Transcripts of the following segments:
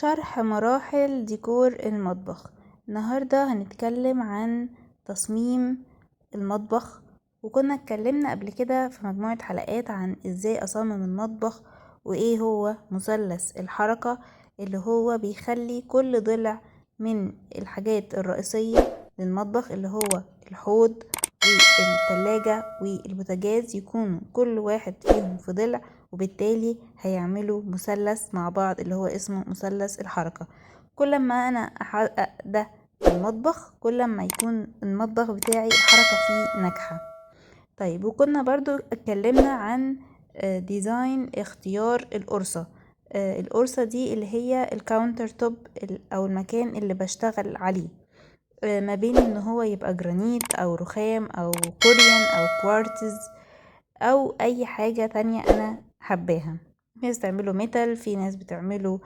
شرح مراحل ديكور المطبخ. النهاردة هنتكلم عن تصميم المطبخ، وكنا اتكلمنا قبل كده في مجموعة حلقات عن ازاي اصمم المطبخ وايه هو مثلث الحركة اللي هو بيخلي كل ضلع من الحاجات الرئيسية للمطبخ اللي هو الحوض والتلاجة والبوتاجاز يكونوا كل واحد فيهم في ضلع، وبالتالي هيعملوا مثلث مع بعض اللي هو اسمه مثلث الحركة. كل ما انا احقق ده في المطبخ كل ما يكون المطبخ بتاعي الحركة فيه ناجحة. طيب، وكنا برضو اتكلمنا عن ديزاين اختيار القرصة. القرصة دي اللي هي الكاونتر توب او المكان اللي بشتغل عليه، ما بين ان هو يبقى جرانيت او رخام او كوريان او كوارتز او اي حاجة تانية انا حباها. في ناس بتعمله ميتال، في ناس بتعمله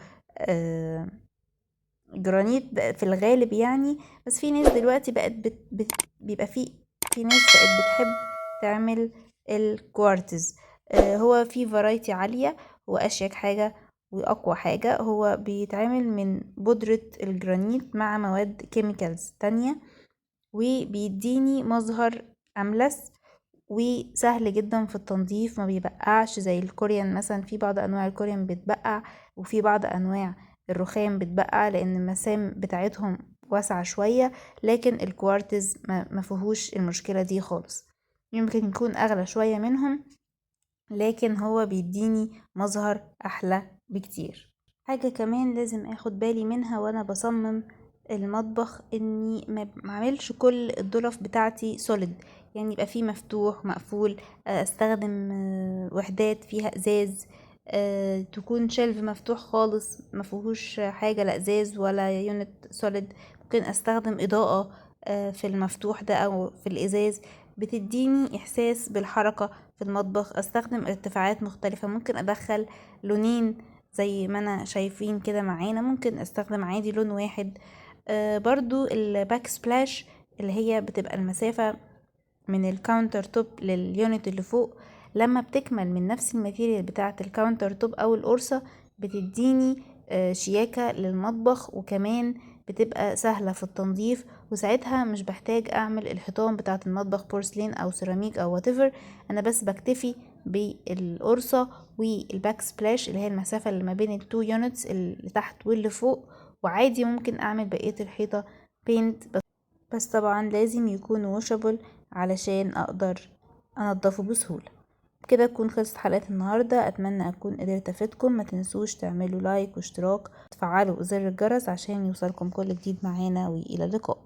جرانيت في الغالب يعني، بس في ناس دلوقتي بقت بيبقى في ناس بقت بتحب تعمل الكوارتز. هو في فرايتي عالية، واشيك حاجة واقوى حاجة هو بيتعمل من بودرة الجرانيت مع مواد كيميكالز تانية، وبيديني مظهر املس وسهل جدا في التنظيف، ما بيبقعش زي الكوريان مثلا. في بعض انواع الكوريان بتبقع، وفي بعض انواع الرخام بتبقع لان المسام بتاعتهم واسعة شوية، لكن الكوارتز ما فيهوش المشكلة دي خالص. يمكن يكون اغلى شوية منهم، لكن هو بيديني مظهر احلى بكتير. حاجة كمان لازم اخد بالي منها وانا بصمم المطبخ، اني ما اعملش كل الضلف بتاعتي سوليد، يعني يبقى فيه مفتوح مقفول. استخدم وحدات فيها ازاز، تكون شلف مفتوح خالص مفيهوش حاجة لا ازاز ولا يونت سوليد. ممكن استخدم اضاءة في المفتوح ده او في الازاز بتديني احساس بالحركة في المطبخ. استخدم ارتفاعات مختلفة، ممكن ادخل لونين زي ما انا شايفين كده معانا، ممكن استخدم عادي لون واحد. برضو الباك سبلاش اللي هي بتبقى المسافة من الكاونتر توب لليونت اللي فوق، لما بتكمل من نفس الماتيريال بتاعة الكاونتر توب او القرصة بتديني شياكة للمطبخ، وكمان بتبقى سهلة في التنظيف، وساعتها مش بحتاج اعمل الحيطان بتاعة المطبخ بورسلين او سيراميك او whatever. انا بس بكتفي بالقرصة والباك سبلاش اللي هي المسافة اللي ما بين التو يونتس اللي تحت واللي فوق، وعادي ممكن اعمل بقية الحيطة بينت، بس طبعا لازم يكون واشابل علشان اقدر انضفه بسهولة. كده تكون خلصت حلقة النهاردة، اتمنى اكون قدرت افيدكم. ما تنسوش تعملوا لايك واشتراك وتفعلوا زر الجرس عشان يوصلكم كل جديد معانا، والى اللقاء.